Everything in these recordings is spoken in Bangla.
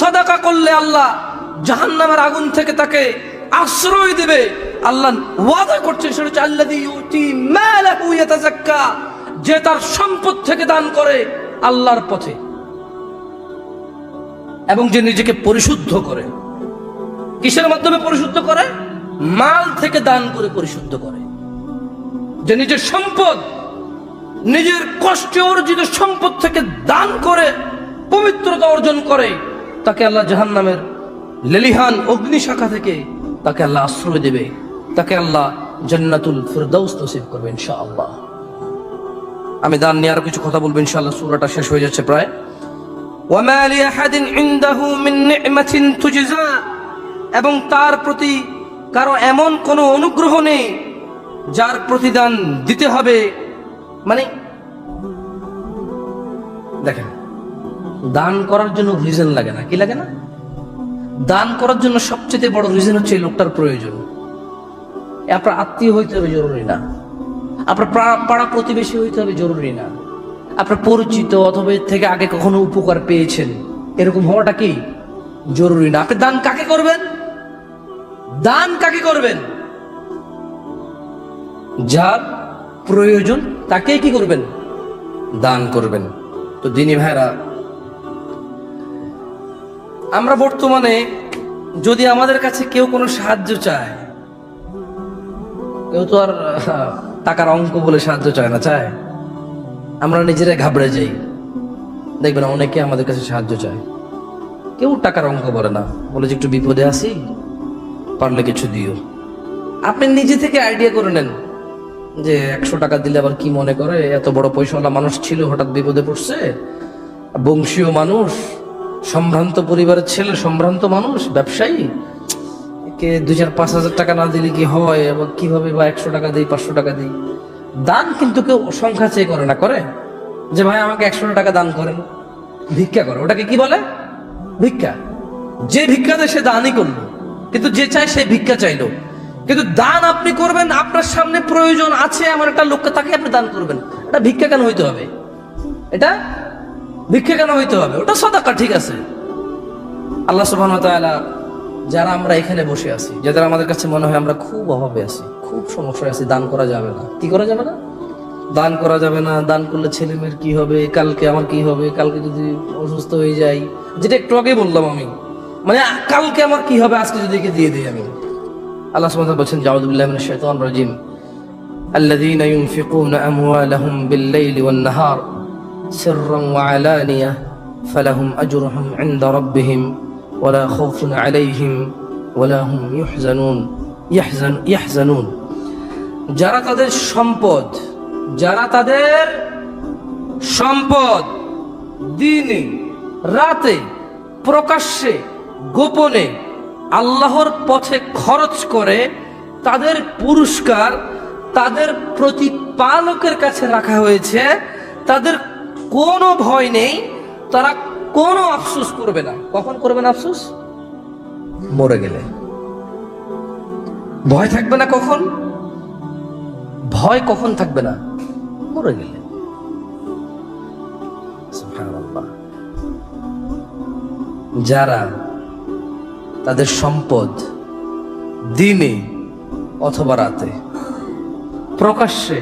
সাদাকা করলে আল্লাহ জাহান্নামের আগুন থেকে তাকে আশ্রয় দেবে। আল্লাহ ওয়াদা করছে, সেটা হচ্ছে আল্লাযী ইউতি মালাহু ইয়াতাযাক্কা, যে তার সম্পদ থেকে দান করে আল্লাহর পথে এবং যে নিজেকে পরিশুদ্ধ করে। কিসের মাধ্যমে পরিশুদ্ধ করে? মাল থেকে দান করে পরিশুদ্ধ করে। যে নিজের সম্পদ, নিজের কষ্টে অর্জিত সম্পদ থেকে দান করে পবিত্রতা অর্জন করে, তাকে আল্লাহ জাহান্নামের লেলিহান অগ্নি শাখা থেকে তাকে আল্লাহ আশ্রয় দেবে, তাকে আল্লাহ জান্নাতুল ফিরদাউস নসিব করবে ইনশাআল্লাহ। আমি দান নিয়ে আরো কিছু কথা বলবো ইনশাআল্লাহ, সূরাটা শেষ হয়ে যাচ্ছে প্রায়। ওয়ামা লিআহাদিন ইনদাহু মিন নি'মাতিন তুজজা, এবং তার প্রতি কারো এমন কোনো অনুগ্রহ নেই যার প্রতিদান দিতে হবে। মানে দেখেন, দান করার জন্য রিজন লাগে না, কি লাগে না? দান করার জন্য সবচেয়ে বড় রিজন হচ্ছে এই লোকটার প্রয়োজন। আপনার আত্মীয় হইতে হবে জরুরি না, আপনার পাড়া প্রতিবেশী হইতে হবে জরুরি না, আপনার পরিচিত অথবা এর থেকে আগে কখনো উপকার পেয়েছেন এরকম হওয়াটা কি জরুরি না। আপনি দান কাকে করবেন? দান কাকে করবেন? যার প্রয়োজন তাকেই কি করবেন? দান করবেন। তো দিনী ভাইরা, আমরা বর্তমানে যদি আমাদের কাছে কেউ কোনো সাহায্য চায়, কেউ তো আর টাকার অঙ্ক বলে সাহায্য চায় না, চায়? আমরা নিজেরাই ঘাবড়ে যাই। দেখবেন অনেকে আমাদের কাছে সাহায্য চায়, কেউ টাকার অঙ্ক বলে না, বলে যে একটু বিপদে আছি, পারলে কিছু দিও। আপনি নিজে থেকে আইডিয়া করে নেন যে 100 টাকা দিলে আবার কি মনে করে, এত বড় পয়সাওয়ালা মানুষ ছিল, হঠাৎ বিপদে পড়ছে, বংশীয় মানুষ, সম্ভ্রান্ত পরিবারের ছেলে, সম্ভ্রান্ত মানুষ, ব্যবসায়ী, কে 2,000-5,000 টাকা না দিলে কি হয়, এবং কিভাবে বা 100 টাকা দিই, 500 টাকা দিই। দান কিন্তু কেউ সংখ্যা চেয়ে করে না, করে যে ভাই আমাকে 100 টাকা দান করেন, ভিক্ষা করে। ওটাকে কি বলে? ভিক্ষা। যে ভিক্ষা দেয় সে দানই করলো, কিন্তু যে চায় সে ভিক্ষা চাইলো। কিন্তু দান আপনি করবেন, আপনার সামনে প্রয়োজন আছে আমার একটা লোককে, তাকে আপনি দান করবেন। এটা ভিক্ষা কেন হইতে হবে? এটা ভিক্ষা কেন হইতে হবে? ওটা সাদাকা, ঠিক আছে। আল্লাহ সুবহানাহু ওয়া তাআলা, যারা আমরা এখানে বসে আছি, যাদের আমাদের কাছে মনে হয় আমরা খুব অভাবে আছি, খুব সমস্যায় আছি, দান করা যাবে না। কি করা যাবে না? দান করা যাবে না। দান করলে ছেলে মেয়ের কি হবে, কালকে আমার কি হবে, কালকে যদি অসুস্থ হয়ে যাই, যেটা একটু আগে বললাম আমি, মানে কালকে আমার কি হবে, আজকে যদি একে দিয়ে দিই আমি। আল্লাহ সুবহানাহু ওয়া তাআলা বলেন, আউযু বিল্লাহি মিনাশ শাইতানির রাজিম, আল্লাযীনা ইউনফিকুনা আমওয়ালাহুম বিল-লাইলি ওয়ান-নাহার সিররান ওয়া আলানিয়াহ ফালাহুম আজরুহুম ইনদা রাব্বিহিম ওয়ালা খাউফুন আলাইহিম ওয়ালা হুম ইয়াহজানুন। যারা তাদের সম্পদ দিনে রাতে প্রকাশ্যে গোপনে আল্লাহর পথে খরচ করে, তাদের পুরস্কার তাদের প্রতিপালকের কাছে রাখা হয়েছে। তাদের কোনো ভয় নেই, তারা কোনো আফসোস করবে না। কখন করবে না আফসোস? মরে গেলে। ভয় থাকবে না কখন? ভয় কখন থাকবে না? মরে গেলে। সুবহানাল্লাহ। যারা তাদের সম্পদ দিনে অথবা রাতে, প্রকাশ্যে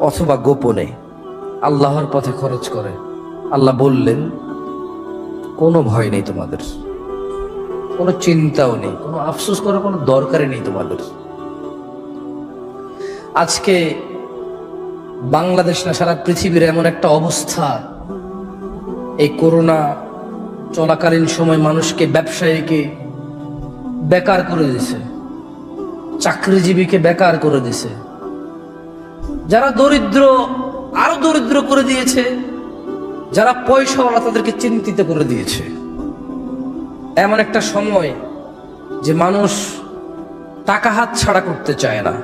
অথবা গোপনে আল্লাহর পথে খরচ করে, আল্লাহ বললেন কোনো ভয় নেই তোমাদের, কোনো চিন্তাও নেই, কোনো আফসোস করার কোনো দরকারই নেই তোমাদের। আজকে বাংলাদেশ না, সারা পৃথিবীর এমন একটা অবস্থা, এই করোনা চলাকালীন সময় মানুষকে, ব্যবসায়ীকে বেকার করে দিয়েছে, চাকরিজীবীকে বেকার করে দিয়েছে, যারা দরিদ্র আরো দরিদ্র করে দিয়েছে, যারা পয়সাওয়ালা তাদেরকে চিন্তিত করে দিয়েছে। এমন একটা সময় যে মানুষ টাকা হাত ছাড়া করতে চায় না,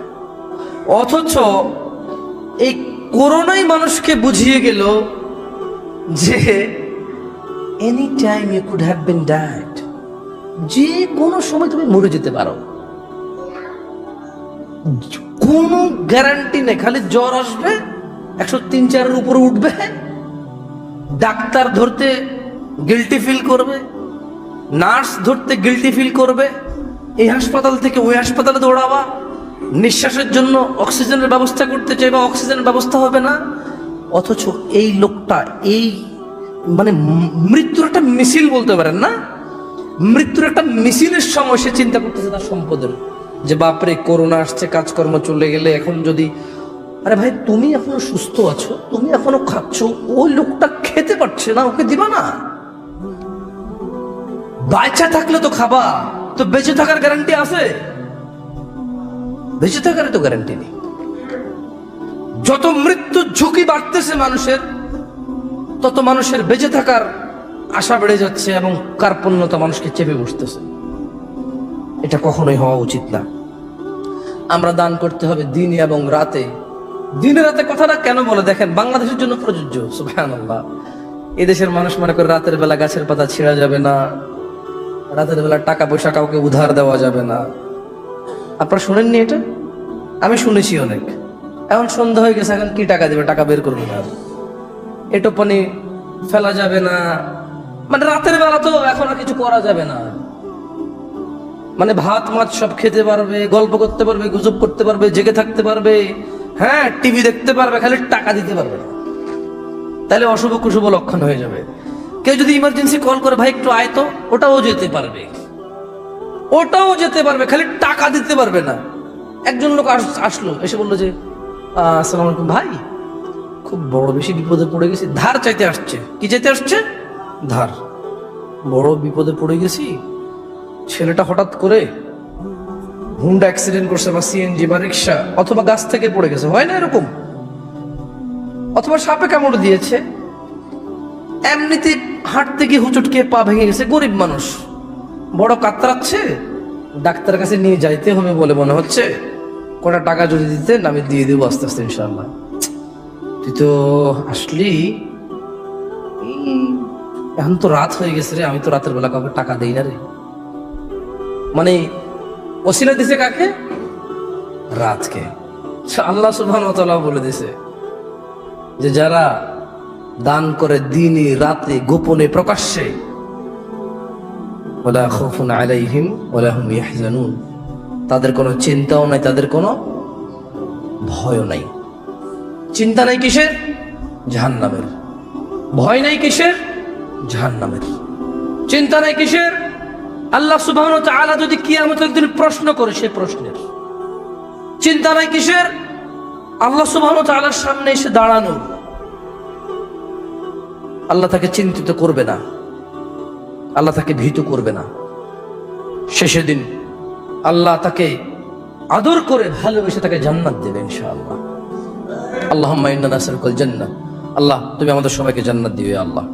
অথচ এই করোনাই মানুষকে বুঝিয়ে গেল যে any time you could have been died, যে কোনো সময় তুমি মরে যেতে পারো, কোনো গ্যারান্টি নেই। খালি জ্বর আসবে, 103-4 উপরে উঠবে, ডাক্তার ধরতে গিল্টি ফিল করবে, নার্স ধরতে গিল্টি ফিল করবে, এই হাসপাতাল থেকে ওই হাসপাতালে দৌড়াবা, নিঃশ্বাসের জন্য অক্সিজেনের ব্যবস্থা করতে চাইবা, অক্সিজেনের ব্যবস্থা হবে না। অথচ এই লোকটা এই মানে মৃত্যুর একটা মিছিল বলতে পারেন না, মৃত্যুর একটা মিছিলের সময় সে চিন্তা করতেছে তার সম্পদের, যে বাপরে করোনা আসছে, কাজকর্ম চলে গেলে এখন যদি, আরে ভাই তুমি এখনো সুস্থ আছো, তুমি এখনো খাচ্ছ, ওই লোকটা খেতে পারছে না, ওকে দিবা না? বাচ্চা থাকলে তো খাবা, তো বেঁচে থাকার গ্যারান্টি আছে? বেঁচে থাকার তো গ্যারান্টি নেই। যত মৃত্যুর ঝুঁকি বাড়তেছে মানুষের, তত মানুষের বেঁচে থাকার আশা বেড়ে যাচ্ছে এবং কার্পণ্যতা মানুষকে চেপে বসতেছে। এটা কখনোই হওয়া উচিত না। আমরা দান করতে হবে দিনে এবং রাতে। দিনে রাতে কথাটা কেন বলে দেখেন, বাংলাদেশের জন্য প্রযোজ্য। সুবহানাল্লাহ, এই দেশের মানুষ মনে করে রাতের বেলা গাছের পাতা ছিঁড়া যাবে না, রাতের বেলা টাকা পয়সা কাউকে উধার দেওয়া যাবে না। আপনারা শুনেননি এটা? আমি শুনেছি অনেক। এখন সন্ধ্যা হয়ে গেছে, এখন কি টাকা দেবে? টাকা বের করবে না। এটো পানি ফেলা যাবে না, মানে রাতের বেলা তো এখন আর কিছু করা যাবে না। মানে ভাত মাছ সব খেতে পারবে, গল্প করতে পারবে, গুজব করতে পারবে, জেগে থাকতে পারবে, হ্যাঁ টিভি দেখতে পারবে, খালি টাকা দিতে পারবে না। তাহলে অশুভ কুশুভ লক্ষণ হয়ে যাবে। কেউ যদি ইমার্জেন্সি কল করে, ভাই একটু আয় তো, ওটাও যেতে পারবে, ওটাও যেতে পারবে, খালি টাকা দিতে পারবে না। একজন লোক আসলো, এসে বললো যে আসসালামু আলাইকুম ভাই, খুব বড় বেশি বিপদে পড়ে গেছি। ধার চাইতে আসছে। কি চাইতে আসছে? ধার। বড় বিপদে পড়ে গেছি, ছেলেটা হঠাৎ করে হুন্ডা অ্যাক্সিডেন্ট করছে, বা সিএনজি বা রিক্সা, অথবা গাছ থেকে পড়ে গেছে, হয় না এরকম? অথবা সাপে কামড় দিয়েছে, এমনিতে হাঁটতে গিয়ে হুচট খেয়ে পা ভেঙে গেছে, গরিব মানুষ, বড় কাতরাচ্ছে, ডাক্তারের কাছে নিয়ে যাইতে হবে বলে মনে হচ্ছে। কটা টাকা যদি দিতেন আমি দিয়ে দেবো আস্তে আস্তে ইনশাআল্লাহ। তুই তো আসলি, এখন তো রাত হয়ে গেছে রে, আমি তো রাতের বেলা কাউকে টাকা দেই না রে। মানে ওসিলা দিছে কাকে? রাতকে। আল্লাহ সুবহানাহু ওয়া তাআলা বলে দিছে যে যারা দান করে দিনে রাতে, গোপনে প্রকাশ্যে, ওয়ালা খাউফুন আলাইহিম ওয়ালা হুম ইয়াহজানুন, তাদের কোনো চিন্তাও নাই, তাদের কোনো ভয়ও নাই। চিন্তা নাই কিসের? জাহান্নামের। ভয় নাই কিসের? জাহান্নামের। চিন্তা নাই কিসের? আল্লাহ সুবহানাহু ওয়া তাআলা যদি কিয়ামতের দিন প্রশ্ন করে, সেই প্রশ্নের। চিন্তা নাই কিসের? আল্লাহ সুবহানাহু ওয়া তাআলার সামনে এসে দাঁড়ানো, আল্লাহ তাকে চিন্তিত করবে না, আল্লাহ তাকে ভীত করবে না। শেষের দিন আল্লাহ তাকে আদর করে ভালোবেসে তাকে জান্নাত দেবে ইনশাআল্লাহ। আল্লাহুম্মা ইন্না নাসআলুকাল জান্নাহ। আল্লাহ তুমি আমাদের সবাইকে জান্নাত দিবে আল্লাহ।